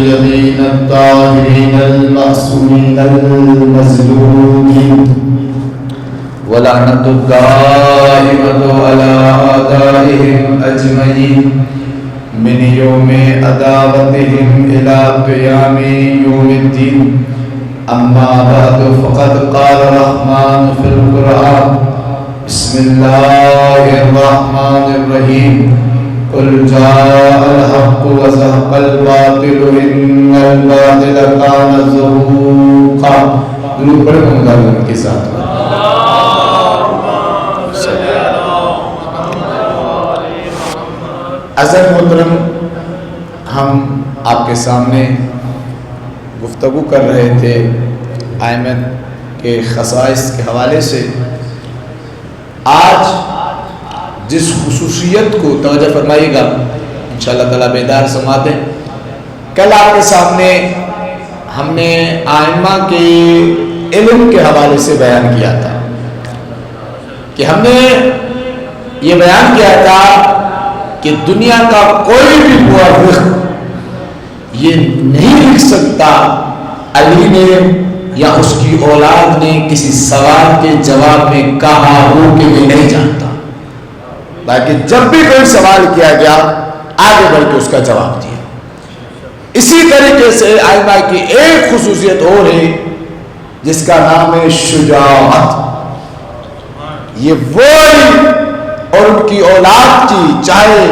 الطيبين الطاهرين المعصومين المظلومين ولعنة الدائمة على أعدائهم أجمعين من يوم عداوتهم إلى قيام يوم الدين. أما بعد فقد قال الرحمن في القرآن بسم الله الرحمن الرحيم قل جاء الحق وزهق الباطل إن الباطل كان زهوقا. درود پڑھیں مدارن کے ساتھ. عزیز محترم، ہم آپ کے سامنے گفتگو کر رہے تھے ائمہ کے خصائص کے حوالے سے. آج جس خصوصیت کو توجہ فرمائیے گا انشاءاللہ تعالیٰ بیدار سما دیں. کل آپ کے سامنے ہم نے ائمہ کے علم کے حوالے سے بیان کیا تھا کہ ہم نے یہ بیان کیا تھا کہ دنیا کا کوئی بھی مورخ یہ نہیں لکھ سکتا علی نے یا اس کی اولاد نے کسی سوال کے جواب میں کہا ہو کہ میں نہیں جانتا، باقی جب بھی کوئی سوال کیا گیا آگے بڑھ کے اس کا جواب دیا. اسی طریقے سے ائمہ کی ایک خصوصیت اور ہے جس کا نام ہے شجاعت. یہ وہی اور ان کی اولاد کی، چاہے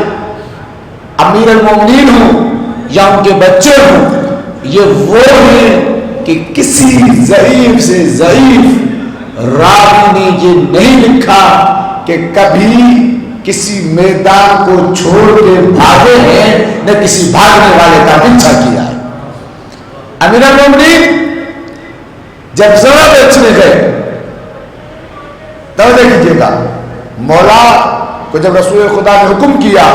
امیر المومنین ہوں یا ان کے بچے ہوں، یہ وہ ہیں کہ کسی ضعیف سے ضعیف راوی نے یہ نہیں لکھا کہ کبھی کسی میدان کو چھوڑ کے بھاگے ہیں نہ کسی بھاگنے والے کا پیچھا کیا ہے. امیر المومنین جب زرع بیچنے گئے، توجہ کیجیے گا، مولا کو جب رسول خدا نے حکم کیا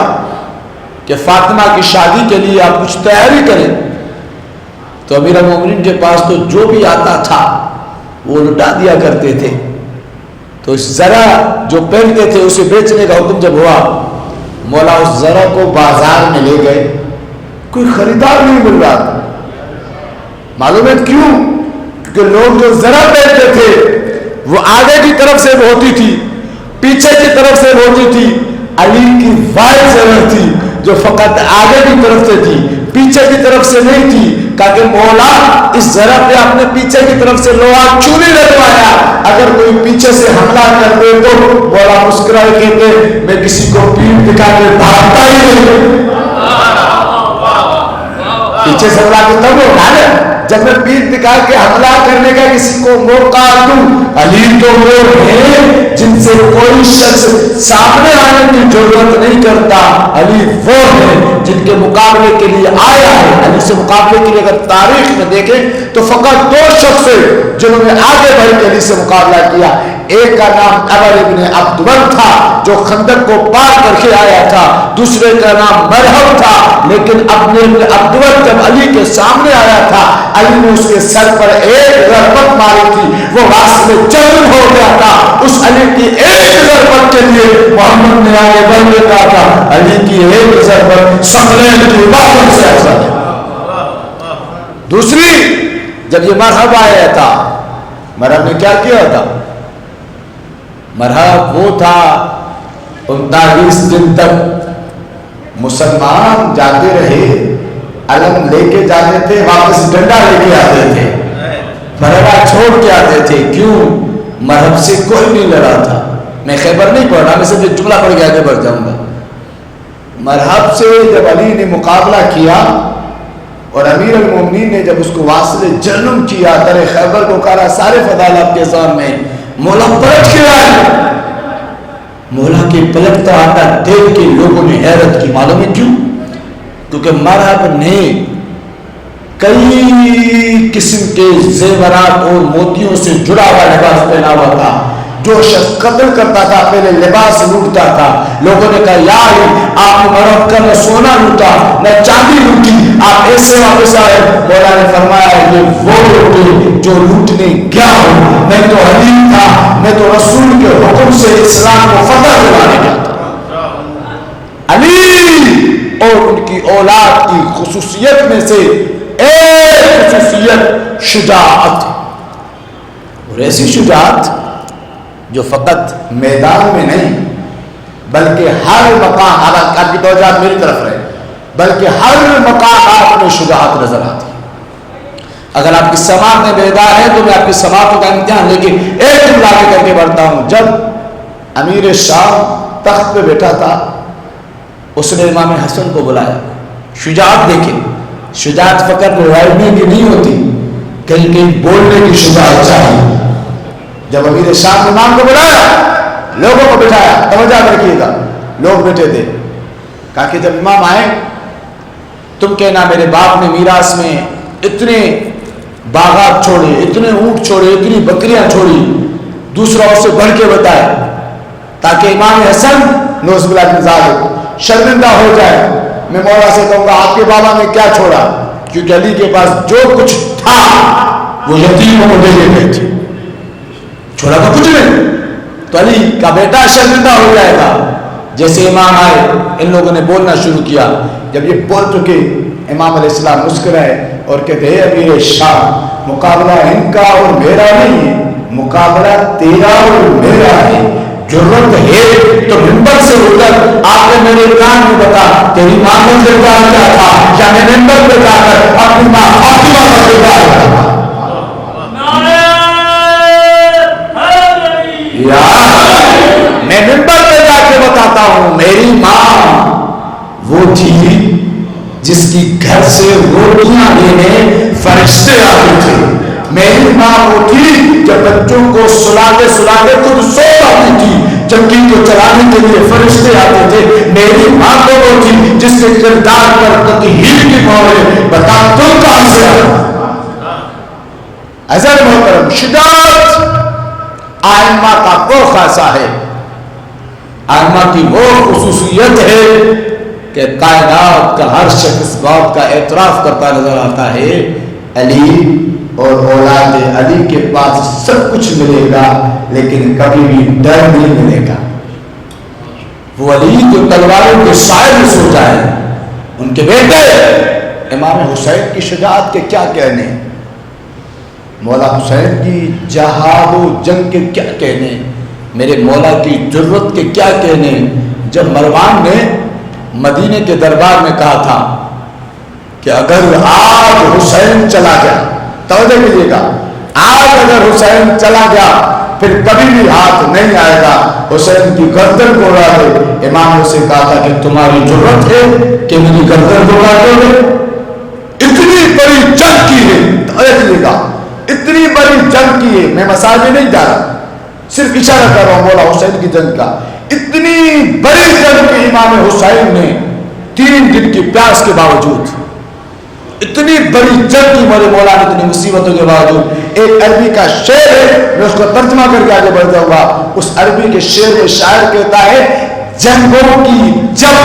کہ فاطمہ کی شادی کے لیے آپ کچھ تیاری کریں، تو امیر المومنین کے پاس تو جو بھی آتا تھا وہ لٹا دیا کرتے تھے. تو اس زرع جو پہنتے تھے اسے بیچنے کا حکم جب ہوا، مولا اس زرع کو بازار میں لے گئے، کوئی خریدار نہیں مل رہا تھا. معلوم ہے کیوں؟ کیونکہ لوگ جو زرع پہنتے تھے وہ آگے کی طرف سے ہوتی تھی، پیچھے کی طرف سے ہوتی تھی. علی کی واحد زرع تھی جو فقط آگے کی طرف سے تھی، پیچھے کی طرف سے نہیں تھی. کہا کہ مولا اس زرع پہ اپنے پیچھے کی طرف سے لوہا کیوں نہیں لگوایا؟ اگر کوئی پیچھے سے حملہ کر دے تو مولا مسکرائے کہتے میں کسی کو پیٹھ دکھا کے بھاگتا ہی نہیں. پیچھے سے حملہ کرتا ہوں جب میں پیٹھ دکھا کے حملہ کرنے کا کسی کو موقع دوں. علی تو وہ ہیں جن سے کوئی شخص سامنے آنے کی ضرورت نہیں کرتا. علی وہ ہیں جن کے مقابلے کے لیے آیا ہے. علی سے مقابلے کے لیے اگر تاریخ میں دیکھیں تو فقط دو شخص جنہوں نے آگے بڑھ کے علی سے مقابلہ کیا. ایک کا نام عمر ابن عبدور تھا جو خندق کو پار کر کے آیا تھا، دوسرے کا نام مرہب تھا. لیکن ابن عبدور جب علی کے سامنے آیا تھا، علی نے اس کے سر پر ایک ضربت ماری تھی، وہ واسطے چند ہو گیا تھا. اس علی کی ایک ضربت کے لیے محمد نے آگے بڑھ کے کہا تھا علی کی ایک ضربت ثقلین کی باطن سے افضل ہے. دوسری جب یہ مرحب آیا تھا، مرحب نے کیا کیا تھا؟ مرحب وہ تھا 39 دن تک مسلمان جاتے رہے، علم لے کے جاتے تھے، واپس ڈنڈا لے کے آتے تھے، مرحبا چھوڑ کے آتے تھے. کیوں؟ مرحب سے کوئی نہیں لڑا تھا. میں خیبر نہیں پڑھ رہا، میں صرف ایک جملہ پڑھ کے آگے بڑھ جاؤں گا. مرحب سے جب علی نے مقابلہ کیا اور امیر المومنین نے جب اس کو واصل جنم کیا، در خیبر کو کہا سارے فضائل آپ کے سامنے، مولا پلٹ کے آئے. مولا کے پلٹتا آتا دیکھ کے لوگوں نے حیرت کی. معلوم ہے کیوں؟ کیونکہ مرحب نے کئی قسم کے زیورات اور موتیوں سے جڑا ہوا لباس پہنا ہوا تھا. جو شخص قتل کرتا تھا پہلے لباس لوٹتا تھا. لوگوں نے کہا یا علی آپ نے مرحب کا نہ سونا لوٹا نہ چاندی لوٹی، آپ ایسے واپس آئے. مولا نے فرمایا یہ وہ لوٹے جو لوٹنے گیا ہوں، میں تو حلیم تھا، میں تو رسول کے حکم سے اسلام کو فتح دلانے گیا تھا. علی اور ان کی اولاد کی خصوصیت میں سے ایک خصوصیت شجاعت، اور ایسی شجاعت جو فقط میدان میں نہیں بلکہ ہر مقام، آپ کی توجہ میری طرف رہے، بلکہ ہر مقام میں شجاعت نظر آتی ہے۔ اگر آپ کی سماعت میں بیدار ہے تو میں آپ کی سماعتوں کا امتحان لیکن ایک جملہ آگے کر کے بڑھتا ہوں۔ جب امیر شام تخت پہ بیٹھا تھا، اس نے امام حسن کو بلایا۔ شجاعت دیکھیں، شجاعت فقط لڑنے کی نہیں ہوتی، کہیں کہیں بولنے کی شجاعت چاہیے۔ جب امیر شام نے امام کو بلایا، لوگوں کو بٹھایا، توجہ رکھیے گا، لوگ بیٹھے تھے، کہا کہ جب امام آئے تم کہنا میرے باپ نے میراث میں اتنے باغات چھوڑے، اتنے اونٹ چھوڑے، اتنی بکریاں چھوڑی، دوسرا اس سے بڑھ کے بتائے، تاکہ امام حسن نوز باللہ بن ذالک شرمندہ ہو جائے۔ میں مولا سے کہوں گا آپ کے بابا نے کیا چھوڑا، کیونکہ علی کے پاس جو کچھ تھا وہ یتیموں کو دے دیتے تھے، چھوڑا تو کچھ نہیں، تو علی کا بیٹا شرمندہ ہو جائے گا۔ جیسے امام آئے، ان لوگوں نے بولنا شروع کیا، جب یہ بول چکے امام علیہ السلام مسکرائے اور کہتے ہیں امیر شام، مقابلہ ان کا اور میرا نہیں ہے، مقابلہ تیرا اور میرا ہے، ضرورت ہے تو منبر سے اٹھ کر آپ نے میرے کان میں بتا تیری ماں کا کردار کیا تھا، کیا میں منبر پہ جا کر اپنی ماں فاطمہ کا کردار کیا تھا؟ میں منبر پہ جا کے بتاتا ہوں میری ماں وہ تھی جس کی گھر سے روٹیاں لینے فرشتے آتے تھے، میری ماں وہ تھی جب بچوں کو سلاتے سلاتے خود سو آتی تھی، چکی کو چلانے کے لیے فرشتے آتے تھے، میری ماں تو وہ تھی جس کے کردار پر تطہیر کی مہر بتا تم کہاں سے آیا۔ ایسا محترم، شجاعت آئمہ کا وہ خاصہ ہے، آئمہ کی وہ خصوصیت ہے کہ کائنات کا ہر شخص بات کا اعتراف کرتا نظر آتا ہے علی اور اولاد علی کے پاس سب کچھ ملے گا لیکن کبھی بھی ڈر نہیں ملے گا۔ وہ علی جو تلواروں کے سائے میں سو جائے، ان کے بیٹے امام حسین کی شجاعت کے کیا کہنے، مولا حسین کی جہاد و جنگ کے کیا کہنے، میرے مولا کی جرت کے کیا کہنے۔ جب مروان نے مدینے کے دربار میں کہا تھا کہ اگر آج حسین چلا گیا، توجہ کیجیے گا، آج اگر حسین چلا گیا پھر کبھی بھی ہاتھ نہیں آئے گا، حسین کی گردن کو اڑا دے۔ امام نے کہا تھا کہ تمہاری ضرورت ہے کہ میری گردن کو اڑا دو گے؟ اتنی بڑی جنگ کی ہے، توجہ کیجیے گا، اتنی بڑی جنگ کی ہے، میں مسائل میں نہیں جا رہا، صرف اشارہ کر رہا ہوں مولا حسین کی جنگ کا۔ اتنی بڑی جنگ کی امام حسین نے 3 دن کی پیاس کے باوجود، اتنی بڑی جنگ کی میرے مولا نے اتنی مصیبتوں کے باوجود، ایک عربی کا شعر ہے، میں اس کو ترجمہ کر کے آگے بڑھ جاؤں گا۔ اس عربی کے شعر میں شاعر کہتا ہے جنگوں کی جب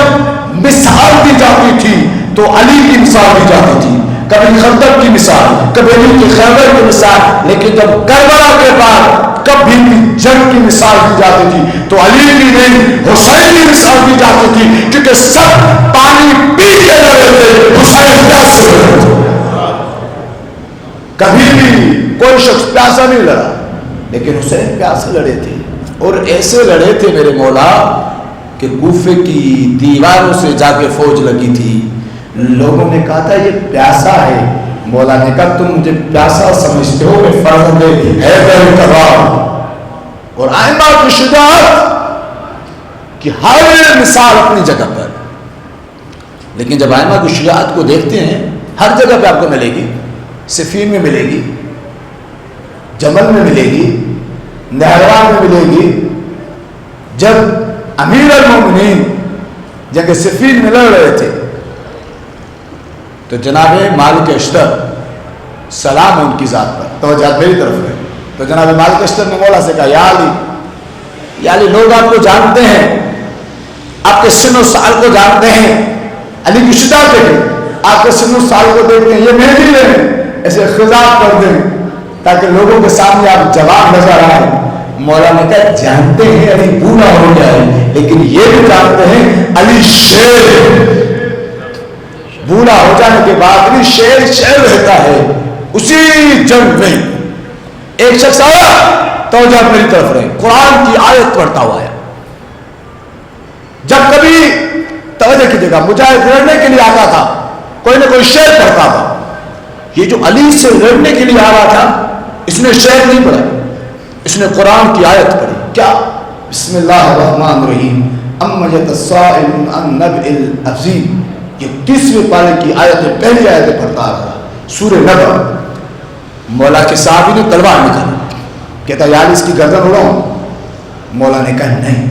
مثال دی جاتی تھی تو علی کی مثال دی جاتی تھی، کبھی خندق کی مثال، کبھی علی کی خیبر کی مثال، لیکن جب کربلا کے بعد کبھی بھی جنگ کی مثال دی جاتی تھی تو علی کی نہیں حسین کی مثال دی جاتی تھی، کیونکہ سب پانی پی کے لڑے تھے، حسین پیاس سے لڑے تھے۔ کبھی بھی کوئی شخص پیاسا نہیں لڑا لیکن حسین پیاسے لڑے تھے، اور ایسے لڑے تھے میرے مولا کہ کوفے کی دیواروں سے جا کے فوج لگی تھی۔ لوگوں نے کہا تھا یہ پیاسا ہے، مولا نے کہا تم مجھے پیاسا سمجھتے ہو، میں فرزند حیدر کرام۔ اور آئمہ کی شجاعت کی ہر مثال اپنی جگہ پر، لیکن جب آئمہ کی شجاعت کو دیکھتے ہیں ہر جگہ پہ آپ کو ملے گی، صفین میں ملے گی، جمل میں ملے گی، نہروان میں ملے گی۔ جب امیر المومنین جنگ صفین میں لڑ رہے تھے تو جناب مالک اشتر، سلام ہے ان کی ذات پر، توجہ میری طرف ہے، تو جناب مالک اشتر نے مولا سے کہا یا علی لوگ آپ کو جانتے ہیں، آپ کے سن و سال کو جانتے ہیں، علی کی شجاعت دیکھیں، آپ کے سن و سال کو دیکھتے ہیں، یہ مہدی ہے، ایسے خطاب کر دیں تاکہ لوگوں کے سامنے آپ جواب نظر آئے۔ مولا نے کہا جانتے ہیں علی بوڑھا ہو گیا ہے، لیکن یہ بھی جانتے ہیں علی شیر ہے۔ بوڑھا ہو جانے کے بعد بھی شعر رہتا ہے اسی جنگ میں. ایک شخص آیا توجہ میری طرف رہے, قرآن کی آیت پڑھتا ہوا آیا. جب کبھی توجہ کیجیے گا مجاہد لڑنے کے لیے آتا تھا کوئی نہ کوئی شعر پڑھتا تھا. یہ جو علی سے لڑنے کے لیے آ رہا تھا اس نے شعر نہیں پڑھا, اس نے قرآن کی آیت پڑھی. کیا؟ بسم اللہ الرحمن الرحیم اما یتساءل عن النبأ العظیم. یہ 30ویں پارے کی آیت ہے, پہلی آیت پڑھتا آ رہا سورہ نبأ. مولا کے صحابی نے تلوار نکالی, کہتا یار اس کی گردن اڑاؤں. مولا نے کہا نہیں.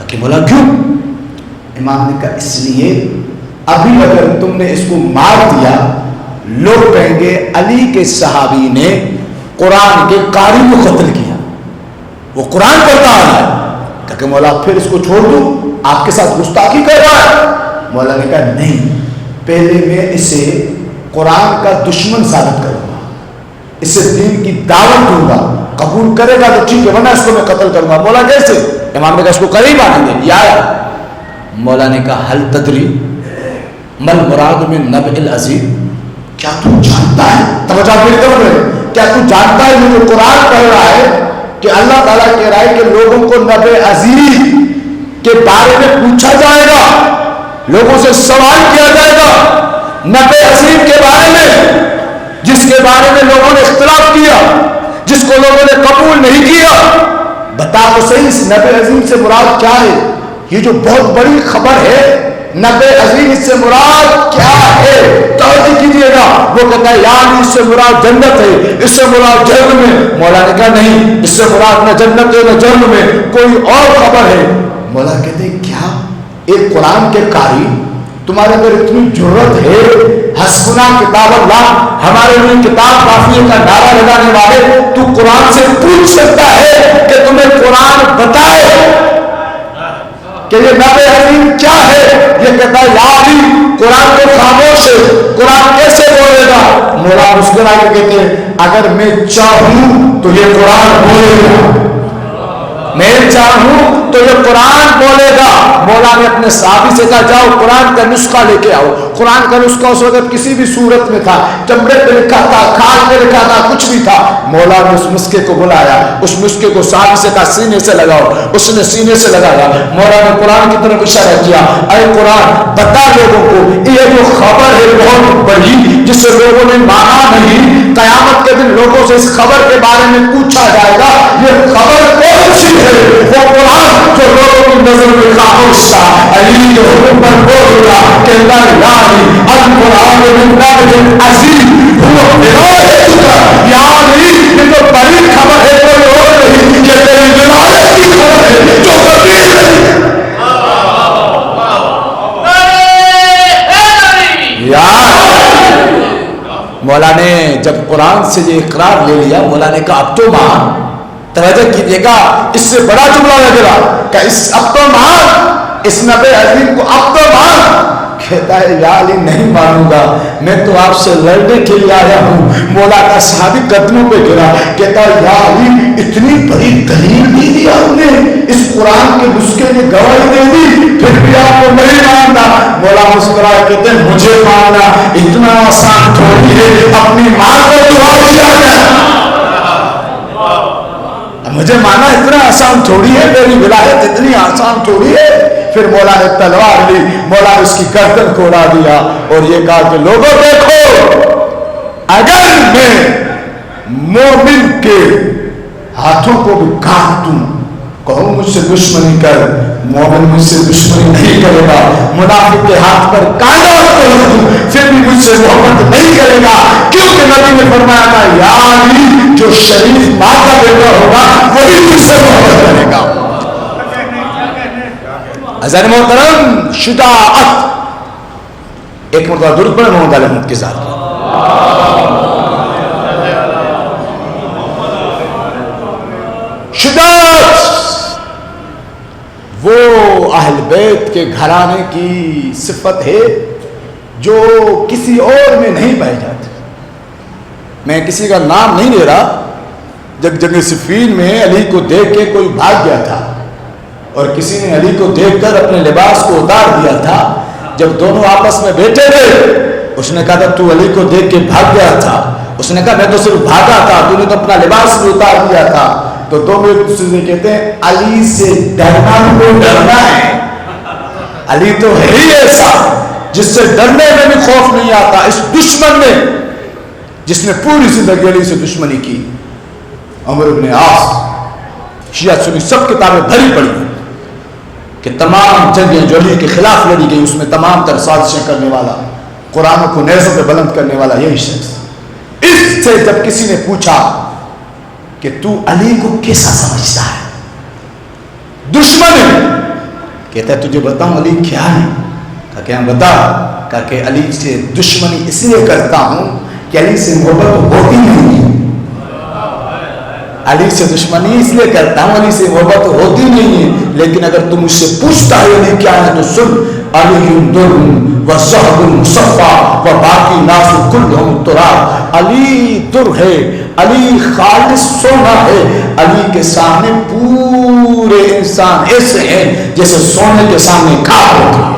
کہ مولا کیوں؟ امام نے کہا اس لیے ابھی اگر تم نے اس کو مار دیا لوگ کہیں گے علی کے صحابی نے قرآن کے قاری کو قتل کیا, وہ قرآن پڑھتا آ رہا ہے. کہ مولا پھر اس کو چھوڑ دوں, آپ کے ساتھ گستاخی کر رہا ہے. مولا نے کہا نہیں, پہلے میں اسے قرآن کا دشمن ثابت کروں گا, اسے دین کی دعوت دوں گا, قبول کرے گا تو ٹھیک ہے ورنہ اس کو میں قتل کروں گا. مولا کیسے؟ امام نے کہا اس کو قریب آنے دیں. یا مولا نے کہا حل تدری مل مراد من نبأ العظیم. کیا تو جانتا ہے, توجہ میری طرف ہے, کیا تو جانتا ہے جو قرآن پڑھ رہا ہے کہ اللہ تعالیٰ کہہ رہا ہے کہ لوگوں کو نبأ عظیم کے بارے میں پوچھا جائے گا, لوگوں سے سوال کیا جائے گا نبأ عظیم کے بارے میں جس کے بارے میں لوگوں نے اختلاف کیا, جس کو لوگوں نے قبول نہیں کیا. بتا تو صحیح اس نبأ عظیم سے مراد کیا ہے؟ یہ جو بہت بڑی خبر ہے نبأ عظیم اس سے مراد کیا ہے؟ توجہ کیجیے گا. وہ کہتا ہے یار اس سے مراد جنت ہے, اس سے مراد جنت میں. مولا نے کہا نہیں, اس سے مراد نہ جنت ہے نہ جنت میں, کوئی اور خبر ہے. مولا کہتے ہیں کیا؟ ایک قرآن کے قاری تمہارے اندر اتنی جرت ہے, حسبنا کتاب اللہ, ہمارے لیے کتاب کافی کا نعرہ لگانے والے, تو قرآن سے پوچھ سکتا ہے کہ تمہیں قرآن بتائے کہ یہ نبأ عظیم کیا ہے؟ یہ کہتا ہے یا علی قرآن تو خاموش ہے, قرآن کیسے بولے گا؟ مولا مسکرا کے کہتے ہیں اگر میں چاہوں تو یہ قرآن بولے گا, میں چاہوں تو یہ قرآن بولے گا. مولا نے اپنے صحابی سے کہا جاؤ قرآن کا نسخہ لے کے آؤ. قرآن کا نسخہ اس وقت کسی بھی صورت میں تھا, چمڑے پہ لکھا تھا, کھال پہ لکھا تھا, کچھ بھی تھا. مولا نے اس نسخے کو بلایا, اس نسخے کو صحابی سے کہا سینے سے لگاؤ. اس نے سینے سے لگایا. مولا نے قرآن کی طرف اشارہ کیا, اے قرآن بتا لوگوں کو یہ جو خبر ہے بہت بڑی جسے لوگوں نے مانا نہیں, قیامت کے دن لوگوں سے اس خبر کے بارے میں پوچھا جائے گا. یہ خبر کون سی ہے؟ وہ قرآن جو لوگوں کی نظر میں خاموش تھا. علی کے حکم پر بول رہا کہ لا یعنی القرآن من نبأ عظیم هو ولایتک. یا علی یہ تو بڑی خبر ہے, کوئی اور نہیں, یہ تیری ولایت کی خبر ہے جو کبھی نہیں. یا مولا نے جب قرآن سے یہ اقرار لے لیا, مولا نے کہا اب تو مان. توجہ کیجیے گا, اس سے بڑا جملہ لگے گا کہ اب تو مان, اس نبأ عظیم کو اب تو مان. کہتا ہے یا علی نہیں مانوں گا, میں تو آپ سے لڑنے کے لیے آیا ہوں. مولا کا صحابی قدموں پہ گرا, کہتا ہے یا علی اتنی بڑی دلیل دی دی آپ نے, اس قرآن کے نسخے نے گواہی دے دی, پھر بھی آپ کو نہیں ماننا. مولا مسکرا کہتے ہیں مجھے ماننا اتنا آسان تھوڑی ہے, اپنی ماں کو دعا کیا جائے. مجھے مانا اتنا آسان تھوڑی ہے, میری ولایت اتنی آسان تھوڑی ہے. پھر مولا نے تلوار لی, مولا نے اس کی گردن کو اڑا دیا اور یہ کہا کہ لوگوں دیکھو اگر میں مومن کے ہاتھوں کو بھی کاٹ دوں, کہوں مجھ سے دشمنی کر, مومن مجھ سے دشمنی نہیں کرے گا. منافق کے ہاتھ پر کانٹا رکھ دوں پھر بھی مجھ سے محبت نہیں کرے گا, کیونکہ نبی نے فرمایا تھا یا علی جو شریف ماں کا بیٹا ہوگا وہی مجھ سے محبت کرے گا. عزیز محترم, شجاعت, ایک مرتبہ درود پڑھیں محمد علیہ محمد کے ساتھ. شجاعت وہ اہل بیت کے گھرانے کی صفت ہے جو کسی اور میں نہیں پائی جاتی. میں کسی کا نام نہیں لے رہا. جب جنگ صفین میں علی کو دیکھ کے کوئی بھاگ گیا تھا اور کسی نے علی کو دیکھ کر اپنے لباس کو اتار دیا تھا, جب دونوں آپس میں بیٹھے تھے اس نے کہا تھا تو علی کو دیکھ کے بھاگ گیا تھا. اس نے کہا میں تو صرف بھاگا تھا, تو نے تو اپنا لباس بھی اتار دیا تھا. تو دونوں ایک دوسرے سے کہتے ہیں علی سے ڈرنا کو ڈرنا ہے. علی تو ہے ہی ایسا جس سے ڈرنے میں بھی خوف نہیں آتا. اس دشمن نے جس نے پوری زندگی علی سے دشمنی کی, عمر بن عاص, شیعہ سنی سب کتابیں بھری پڑی کہ تمام جنگیں جو علی کے خلاف لڑی گئی اس میں تمام تر سازشیں کرنے والا, قرآن کو نیزوں پہ بلند کرنے والا یہی شخص. اس سے جب کسی نے پوچھا کہ تو علی کو کیسا سمجھتا ہے, دشمن ہے, کہتا ہے تجھے بتاؤں علی کیا ہے؟ کہا کہ ہم بتا. کہا کہ علی سے دشمنی اس لیے کرتا ہوں کہ علی سے محبت ہوتی نہیں ہے. علی سے دشمنی اس لیے کرتا ہوں, علی سے محبت ہوتی نہیں ہے, لیکن اگر تم مجھ سے پوچھتا ہے علی کیا ہے تو سن, علی در و ذهب مصفى و باقی ناس کلهم تراب. علی در ہے, علی خالص سونا ہے. علی کے سامنے پورے انسان ایسے ہیں جیسے سونے کے سامنے کھاد ہوتی ہے.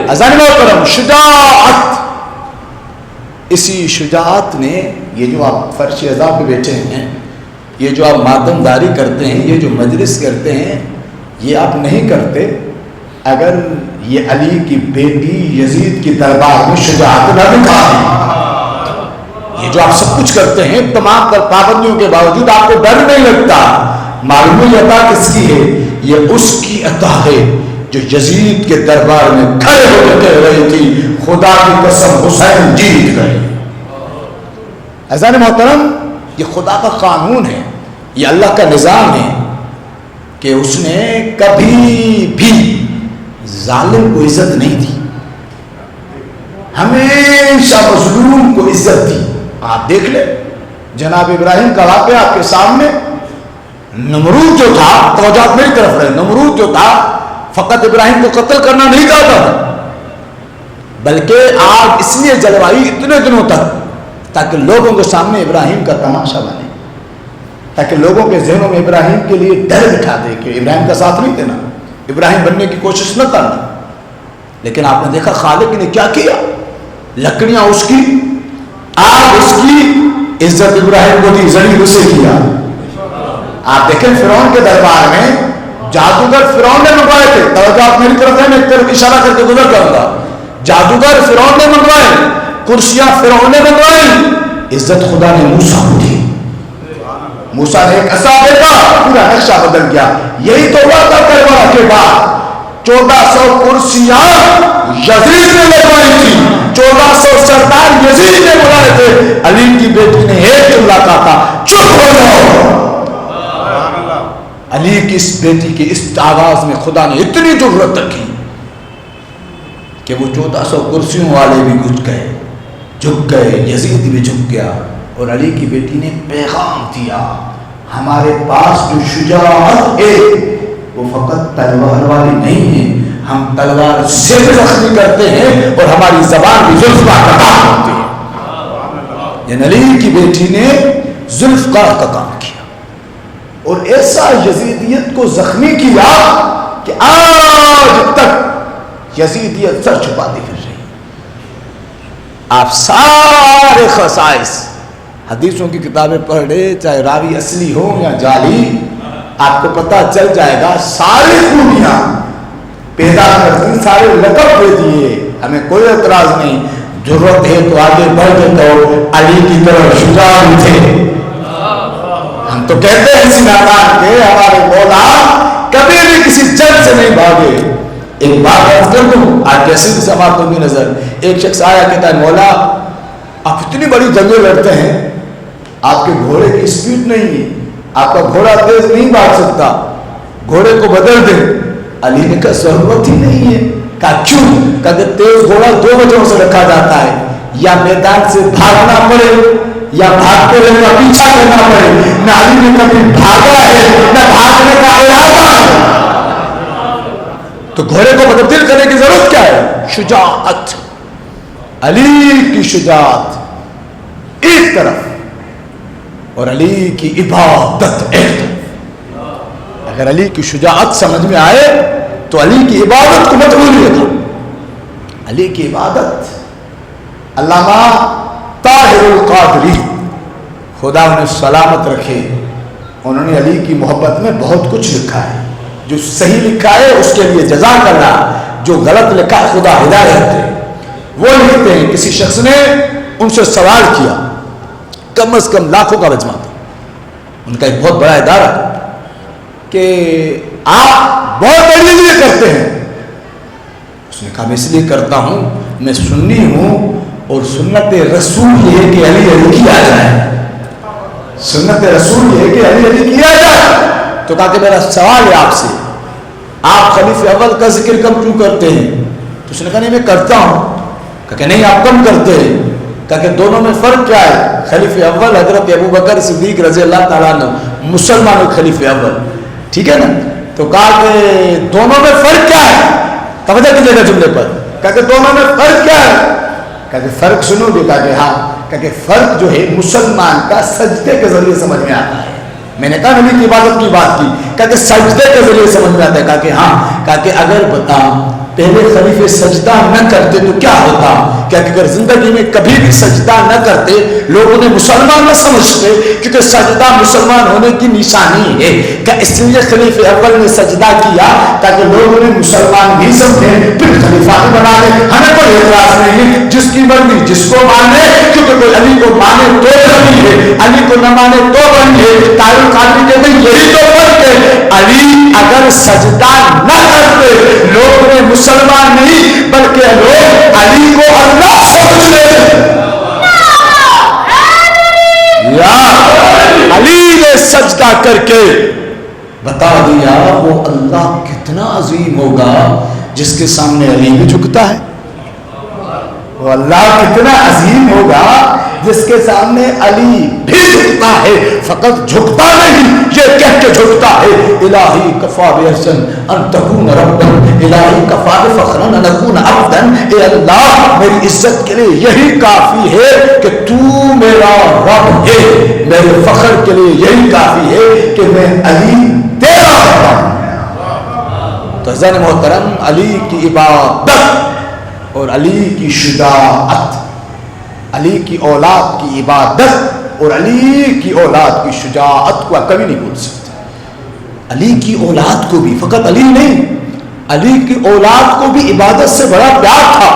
عزیزان محترم, شجاعت, اسی شجاعت نے یہ جو آپ فرش عزا پہ بیٹھے ہیں, یہ جو آپ ماتم داری کرتے ہیں, یہ جو مجلس کرتے ہیں, یہ آپ نہیں کرتے اگر یہ علی کی بیٹی یزید کی دربار میں شجاعت نہ دکھائیں. یہ جو آپ سب کچھ کرتے ہیں تمام تر پابندیوں کے باوجود آپ کو ڈر نہیں لگتا. معلوم یہ عطا کس کی ہے؟ یہ اس کی عطا ہے جو یزید کے دربار میں کھڑے ہو کے کہہ رہی تھی خدا کی قسم حسین جیت گئے. عزیزان محترم, یہ خدا کا قانون ہے, یہ اللہ کا نظام ہے کہ اس نے کبھی بھی ظالم کو عزت نہیں دی, ہمیشہ مظلوم کو عزت دی. آپ دیکھ لیں جناب ابراہیم کا واقعہ آپ کے سامنے. نمرود جو تھا, توجہ میری طرف رہے, نمرود جو تھا فقط ابراہیم کو قتل کرنا نہیں چاہتا تھا, بلکہ آگ اس لیے جلوائی اتنے دنوں تک تاکہ لوگوں کے سامنے ابراہیم کا تماشا بنے, تاکہ لوگوں کے ذہنوں میں ابراہیم کے لیے ڈر بٹھا دے کہ ابراہیم کا ساتھ نہیں دینا, ابراہیم بننے کی کوشش نہ کرنا. لیکن آپ نے دیکھا خالق نے کیا کیا, لکڑیاں اس کی, آگ اس کی, عزت ابراہیم کو دی, زمین اسے کیا. آپ دیکھیں فرعون کے دربار میں جادوگر فرعون نے منگوائے تھے. توجہ آپ میری طرف ہے, میں ایک طرف اشارہ کر کے گزر جاؤں گا. جادوگر فرعون نے منگوائے, کرسیاں فرعون نے منگوائیں, عزت خدا نے موسیٰ کو دی. موسیٰ نے ایک عصا دیکھا, پورا نقشہ بدل گیا. یہی تو ہوا تھا کربلا کے بعد. 1400 کرسیاں یزید نے لگوائی تھی, 1400 سردار یزید نے بلائے تھے. علی کی بیٹی نے ایک جملہ کہا تھا, چپ ہو جاؤ. علی کی اس بیٹی کی اس آواز میں خدا نے اتنی ضرورت رکھی کہ وہ 1400 کرسیوں والے بھی گھس گئے, جھک گئے, یزید بھی جھک گیا. اور علی کی بیٹی نے پیغام دیا, ہمارے پاس جو شجاعت ہے وہ فقط تلوار والی نہیں ہے, ہم تلوار سے بھی زخمی کرتے ہیں اور ہماری زبان بھی ذوالفقار کا کام ہوتی ہے. یعنی علی کی بیٹی نے ذوالفقار کا کام کیا اور ایسا یزیدیت کو زخمی کیا کہ آج تک یزیدیت سر چھپاتی پھر رہی. آپ سارے خصائص حدیثوں کی کتابیں پڑھ لے, چاہے راوی اصلی ہو یا جعلی, آپ کو پتہ چل جائے گا ساری خوبیاں پیدا کر دی, سارے لقب دے دیے, ہمیں کوئی اعتراض نہیں. ضرورت ہے تو آگے بڑھ کے تو علی کی طرف شجاع تھے. ہم تو کہتے ہیں سیناتان کے ہمارے مولا کبھی بھی کسی جنگ سے نہیں بھاگے. ایک بات عرض کر دوں, آج جیسے سماعت ہوگی نظر, ایک شخص آیا کہتا ہے مولا آپ اتنی بڑی جنگیں لڑتے ہیں, آپ کے گھوڑے کی اسپیڈ نہیں ہے, آپ کا گھوڑا تیز نہیں بھاگ سکتا, گھوڑے کو بدل دیں. علی نے کہا ضرورت ہی نہیں ہے. کہا کیوں؟ کہ تیز گھوڑا 2 وجہوں سے رکھا جاتا ہے, یا میدان سے بھاگنا پڑے یا بھاگتے رہنے کا پیچھا کرنا پڑے. نہ علی نے کبھی بھاگا ہے نہ بھاگنے کا ارادہ ہے, تو گھوڑے کو متبدل کرنے کی ضرورت کیا ہے؟ شجاعت. علی کی شجاعت ایک طرف, اور علی کی عبادت ایک. اگر علی کی شجاعت سمجھ میں آئے تو علی کی عبادت کو مت بھولیے گا. علی کی عبادت علامہ طاہر القادری خدا انہیں سلامت رکھے، انہوں نے علی کی محبت میں بہت کچھ لکھا ہے. جو صحیح لکھا ہے اس کے لیے جزاک اللہ، جو غلط لکھا ہے خدا ہدایت دے. وہ لکھتے ہیں کسی شخص نے ان سے سوال کیا، کم از کم لاکھوں کا مجمع تھا، ان کا ایک بہت بڑا ادارہ، کہ آپ بہت علی لیے کرتے ہیں. اس نے کہا میں اس لیے کرتا ہوں، میں سنی ہوں اور سنت رسول یہ ہے کہ علی علی کیا جائے. سنت رسول یہ ہے کہ علی علی کیا جائے. تو کہا کہ میرا سوال ہے آپ سے، آپ خلیفہ اول کا ذکر کم کیوں کرتے ہیں؟ تو اس نے کہا نہیں میں کرتا ہوں. کہا کہ نہیں آپ کم کرتے ہیں. کہا کہ دونوں میں فرق کیا ہے؟ خلیفہ اول حضرت ابو بکر صدیق رضی اللہ تعالیٰ عنہ، مسلمانوں خلیفہ اول، ٹھیک ہے نا. تو کہا کہ دونوں میں فرق کیا ہے؟ توجہ کیجیے گا جملے پر. کہا کہ دونوں میں فرق کیا ہے؟ کہا کہ فرق سنو گے؟ کہا کہ ہاں. کہا کہ فرق جو ہے مسلمان کا سجدے کے ذریعے سمجھ میں آتا ہے. میں نے کہا نبی کی عبادت کی بات کی، کہا کہ سجدے کے ذریعے سمجھ میں آتا ہے. کہا کہ ہاں. کہا کہ اگر بتاؤں پہلے خلیفے سجدہ نہ کرتے تو کیا ہوتا؟ کہ اگر زندگی میں کبھی بھی سجدہ نہ کرتے لوگ انہیں مسلمان نہ سمجھتے، کیونکہ سجدہ مسلمان ہونے کی نشانی ہے. کہ اس لیے خلیفہ اول نے سجدہ کیا تاکہ لوگ انہیں مسلمان بھی سمجھیں، پھر خلیفہ بھی بنا لیں. ہمیں کوئی اعتراض نہیں، جس کی مرضی جس کو مانے، کیونکہ کوئی علی کو مانے تو نبی ہے، علی کو نہ مانے تو ولی ہے. طاہر القادری کہتے ہیں یہی تو فرق ہے. علی اگر سجدہ نہ کرتے لوگ انہیں مسلمان نہیں بلکہ لوگ علی کو اللہ سمجھ لیتے. یا علی نے سجدہ کر کے بتا دیا وہ اللہ کتنا عظیم ہوگا جس کے سامنے علی بھی جھکتا ہے. وہ اللہ کتنا عظیم ہوگا جس کے سامنے علی بھی جھکتا ہے. فقط جھکتا نہیں، یہ کہہ کے جھکتا ہے الہی کفا بحسن ان تکون ربا، الہی کفا بفخرا ان اکون عبدا. اے اللہ میری عزت کے لیے یہی کافی ہے کہ تو میرا رب ہے، میرے فخر کے لیے یہی کافی ہے کہ میں علی تیرا رب ہوں. تو حضرت محترم علی کی عبادت اور علی کی شجاعت، علی کی اولاد کی عبادت اور علی کی اولاد کی شجاعت کو آپ کبھی نہیں بھول سکتے. علی کی اولاد کو بھی، فقط علی نہیں، علی کی اولاد کو بھی عبادت سے بڑا پیار تھا.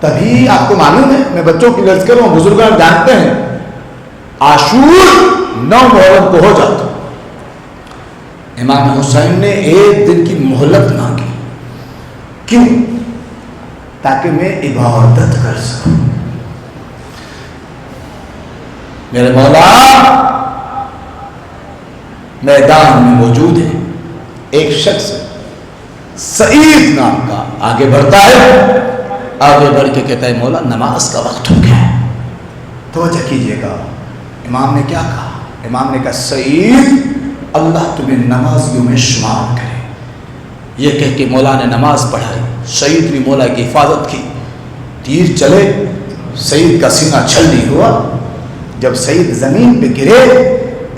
تبھی آپ کو معلوم ہے، میں بچوں کی لفظ کروں، بزرگان جانتے ہیں، عاشور 9 محرم کو ہو جاتا. امام حسین نے ایک دن کی مہلت مانگی. کیوں؟ تاکہ میں عبادت کر سکوں. میرے مولا میدان میں موجود ہے. ایک شخص سعید نام کا آگے بڑھتا ہے، آگے بڑھ کے کہتا ہے مولا نماز کا وقت ہو گیا ہے. توجہ کیجیے گا امام نے کیا کہا. امام نے کہا سعید اللہ تمہیں نمازیوں میں شمار کرے. یہ کہہ کے مولا نے نماز پڑھائی. سعید نے مولا کی حفاظت کی. تیر چلے، سعید کا سینہ چھل نہیں ہوا. جب سعید زمین پہ گرے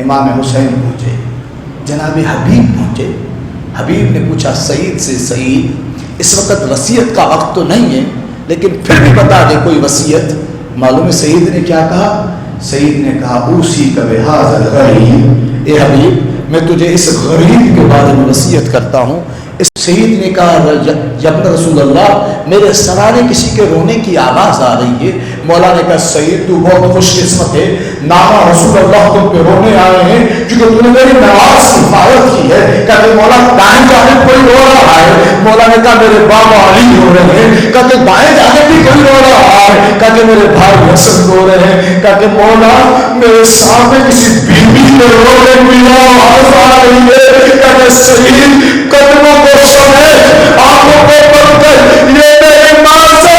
امام حسین پہنچے، جناب حبیب پہنچے. حبیب نے پوچھا سعید سے، سعید اس وقت وصیت کا وقت تو نہیں ہے لیکن پھر بھی بتا دے کوئی وصیت. معلوم ہے سعید نے کیا کہا؟ سعید نے کہا اوصی کا بہذا الغریب، اے حبیب میں تجھے اس غریب کے بارے میں وصیت کرتا ہوں. اس سعید نے کہا یا ابن رسول اللہ میرے سرانے کسی کے رونے کی آواز آ رہی ہے. مولا نے کہا سعید تو بہت خوش قسمت ہے، نامہ رسول اللہ تم پہ رونے آئے ہیں کیونکہ تم نے میری نماز کی حفاظت کی ہے. کہتے مولا دائیں جانب کوئی رو رہا ہے. مولا نے کہا میرے بابا علی رو رہے ہیں. کہتے بائیں جانب بھی کوئی رو رہا ہے. کہتے میرے بھائی حسن رو رہے ہیں. کہتے مولا میرے سامنے کسی بیوی کے رونے کی آواز آ رہی ہے. کہتے سعید قدموں کو سمیٹ آنکھوں کو بند کر یہ میری ماں سے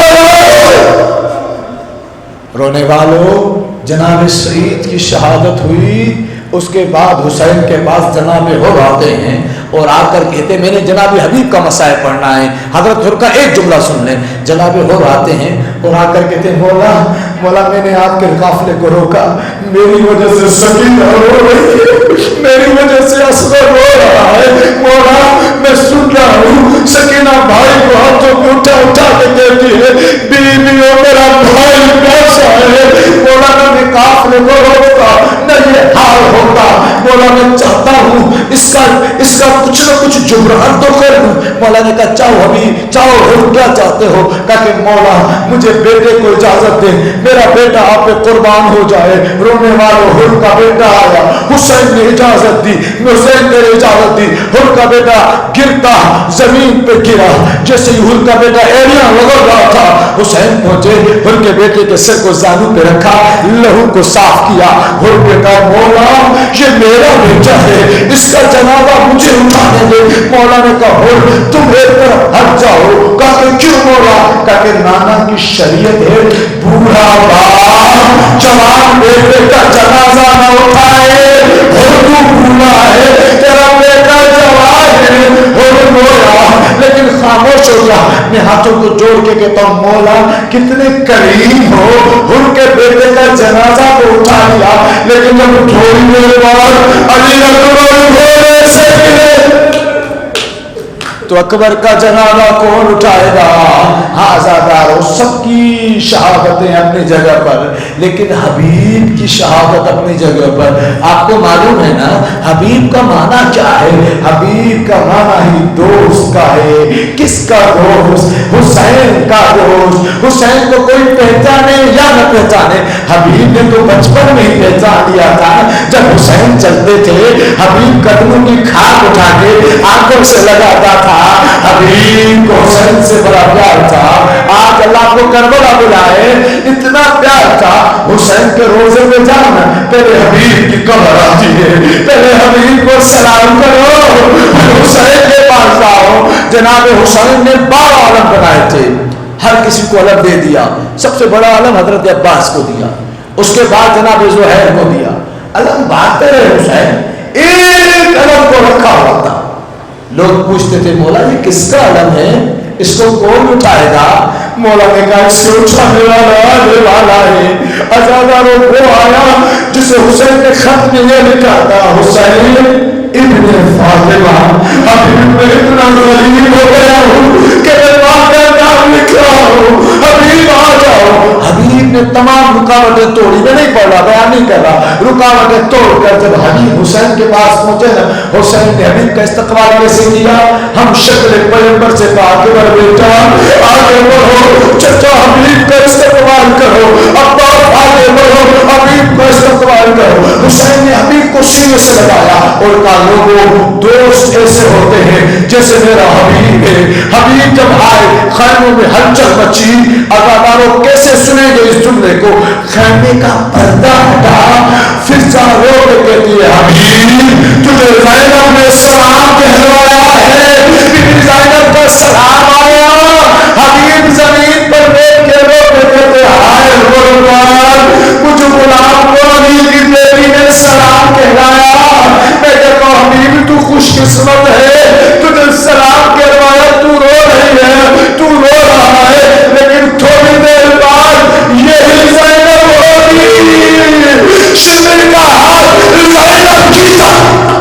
رونے والوں جناب سعید کی شہادت ہوئی. اس کے بعد حسین کے پاس جناب حر آتے ہیں اور آ کر کہتے ہیں میں نے جناب حبیب کا مسائل پڑھنا ہے. حضرت حر کا ایک جملہ سن لیں. جناب حر آتے ہیں اور آ کر کہتے ہیں مولا مولا میں نے آپ کے قافلے کو روکا, میری وجہ سے سکینہ رو رہی ہے, میری وجہ سے اصغر رو رہا ہے. مولا میں سن رہا ہوں سکینہ بھائی کو ہاتھوں کو اٹھا اٹھا کے کہتی ہے بیویوں میرا بھائی کیسا ہے. مولا میں قافلے کو روکتا نہ یہ حال ہوتا. مولا میں چاہتا ہوں اس کا کچھ نہ کچھ جبران تو کر دوں. مولا نے کہا چاہو حبیب چاہو حر کیا چاہتے ہو. کہا کہ مولا مجھے بیٹے کو اجازت دے, میرا بیٹا آپ پہ قربان ہو جائے. رونے والوں حر کا بیٹا آیا, حسین نے اجازت دی, حسین نے اجازت دی. حر کا بیٹا گرتا زمین پہ گرا, جیسے ہی حر کا بیٹا ایڑیاں لگا رہا تھا حسین پہنچے, حر کے بیٹے کے سر کو زانو پہ رکھا, لہو کو صاف کیا. حر نے کہا مولا یہ میرا بیٹا ہے, اس کا جنازہ مجھے اٹھانے دے. مولا نے کہا حر تم ایک طرف ہٹ جاؤ. کہا کہ کیوں مولا؟ کہا کہ نانا کی شریعت ہے بوڑھا باپ جوان بیٹے کا جنازہ نہ اٹھائے. حر تو بوڑھا ہے, تیرا بیٹا جوان ہے. حر مولا لیکن خاموش ہو گیا. میں ہاتھوں کو جوڑ کے کہتا ہوں مولا کتنے کریم ہو, حر کے بیٹے کا جنازہ تو اٹھا لیا, لیکن جب تھوڑی دیر بعد علی اکبر گھوڑے سے گرے تو اکبر کا جنازہ کون اٹھائے گا؟ آزادارو سب کی شہادتیں اپنی جگہ پر, لیکن حبیب کی شہادت اپنی جگہ پر. آپ کو معلوم ہے نا حبیب کا معنی کیا ہے؟ حبیب کا معنی ہی دوست کا ہے. کس کا دوست؟ حسین کا دوست. حسین کو کوئی پہچانے یا نہ پہچانے, حبیب نے تو بچپن میں ہی پہچان لیا تھا. جب حسین چلتے تھے حبیب قدموں کی کھاک اٹھا کے آنکھوں سے لگاتا تھا. حبیب کو حسین سے بڑا پیار تھا. آج اللہ کو کربلا بلائے, اتنا پیار تھا. حسین کے روزے میں جانا پہلے حبیب کی قبر آتی ہے, پہلے حبیب کو سلام کرو, حسین کے پاس جاؤ. جناب حسین نے 12 علم بنائے تھے, ہر کسی کو علم دے دیا. سب سے بڑا علم حضرت عباس کو دیا, اس کے بعد جناب زہیر کو دیا. علم بانٹتے رہے حسین, ایک علم کو رکھا ہوا تھا. لوگ پوچھتے تھے مولا یہ کس کا علم ہے, اس کو کون اٹھائے گا؟ مولا نے کہا اس سے اٹھانے والا ہے. عزاداروں وہ آیا جسے حسین نے خط میں یہ لکھا تھا حسین ابن فاطمہ. حبیب میں اتنا غریب ہو گیا ہوں کہ میں باپ کا نام لکھ رہا ہوں, حبیب آ جاؤ. حبیب نے تمام رکاوٹیں توڑی, میں نہیں پڑھ رہا بیان نہیں کر رہا, رکاوٹیں توڑ کر جب حبیب حسین کے پاس پہنچے نا, حسین نے حبیب کا استقبال کیسے کیا؟ ہم شکل پیغمبر سے کہا کہ بیٹا آگے بڑھو, چچا حبیب کا استقبال کرو, ابا آگے بڑھو, حبیب کا استقبال کرو. حسین نے حبیب کو سینے سے لگایا اور کہا لوگوں دوست ایسے ہوتے ہیں جیسے میرا حبیب ہے. حبیب جب آئے خیموں میں ہلچل مچی. عزاداروں کیسے سنیں گے اس جملے کو؟ خیمے کا پردہ ہٹا, فضا رو کے کہتی ہے حبیب تجھے زینب نے سلام کہلوایا ہے. بیوی زینب کا سلام آیا. حبیب زمین پر بیٹھ کے رو کے کہتے ہائے قربان مجھ غلام کو علی کی بیٹی نے سلام کہلایا. میں کہتا ہوں حبیب تو خوش قسمت ہے, تجھے سلام کہلوایا, تو رو رہی ہے, تو رو رہا ہے, لیکن تھوڑی دیر بعد یہی زینب ہوگی شمر کا ہاتھ زینب کی طرف.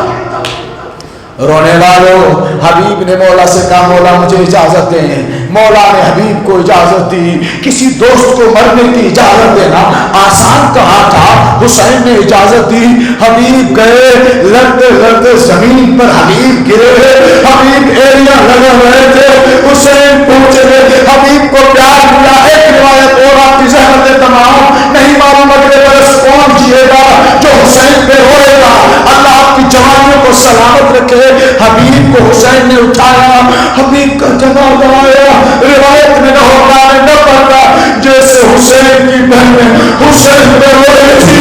رونے والوں حبیب نے مولا سے کہا مولا مجھے اجازت دیں. مولا نے حبیب کو اجازت دی. کسی دوست کو مرنے کی اجازت دینا آسان کہا تھا, حسین نے اجازت دی. حبیب گئے, لڑتے لڑتے زمین پر حبیب گرے. حبیب ایڑیاں لگا رہے تھے, حسین پہنچے, حبیب کو پیار ملا. ایک روایت اور آپ کی ذہن میں تمام نہیں معلوم اگلے برس کون جیے گا جو حسین پہ روئے گا. اللہ آپ کی جوانیوں کو سلامت رکھے. حبیب کو حسین نے اٹھایا, حبیب کا جنازہ آیا. روایت میں نہ ہوتا نہ پڑتا, جیسے حسین کی بہن حسین پہ روئی تھی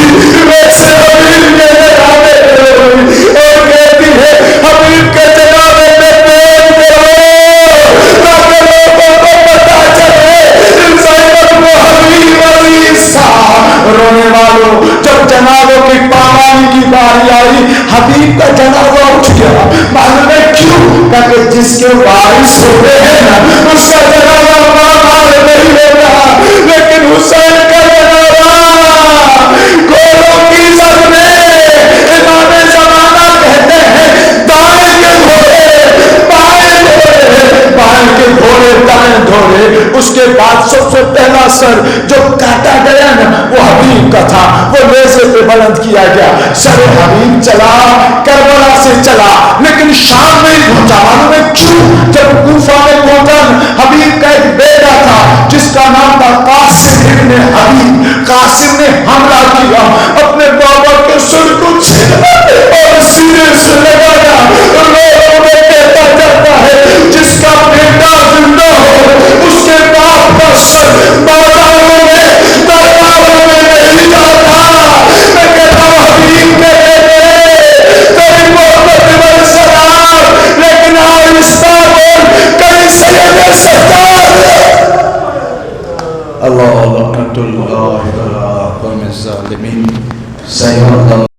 ویسے حبیب کے جنازے پہ روئی اور کہتی ہے حبیب کے جنازے پہ پیٹ کرو تاکہ لوگوں کو پتا چلے زینب کو حبیب عزیز تھا. رونے والوں جب جنازوں کی پامانی کی باری آئی حبیب کا جنازہ اٹھ گیا. معلوم ہے کیوں؟ کہ جس کے وارث ہوتے ہیں نا اس کا جنازہ مار نہیں ہوتا، لیکن حسین کا جنازہ گھوڑوں کی زد میں امام زمانہ کہتے ہیں دائیں کے گھوڑے بائیں گھوڑے، بائیں کے گھوڑے دائیں گھوڑے. اس کے بعد سب سے پہلا سر جو کاٹا گیا نا وہ حبیب کا تھا، وہ نیزے پہ بلند کیا گیا. سر حبیب چلا کربلا سے چلا لیکن شام میں ہی پہنچا. معلوم ہے کیوں؟ جب کوفہ میں پہنچا حبیب کا ایک بیٹا تھا جس کا نام تھا قاسم ابن حبیب. قاسم نے حملہ کیا، اپنے بابا کے سر کو چھینا اور سینے سے لگایا. لوگوں میں کہتا جاتا ہے جس کا بیٹا زندہ ہو اس کے باپ کا سر بازاروں میں درباروں میں نہیں جاتا. میں کہتا ہوں حبیب کے تیری محبت میں سلام، لیکن آہستہ بول کہیں سید سجاد. اللہ لعنت اللہ علی الظالمین. سید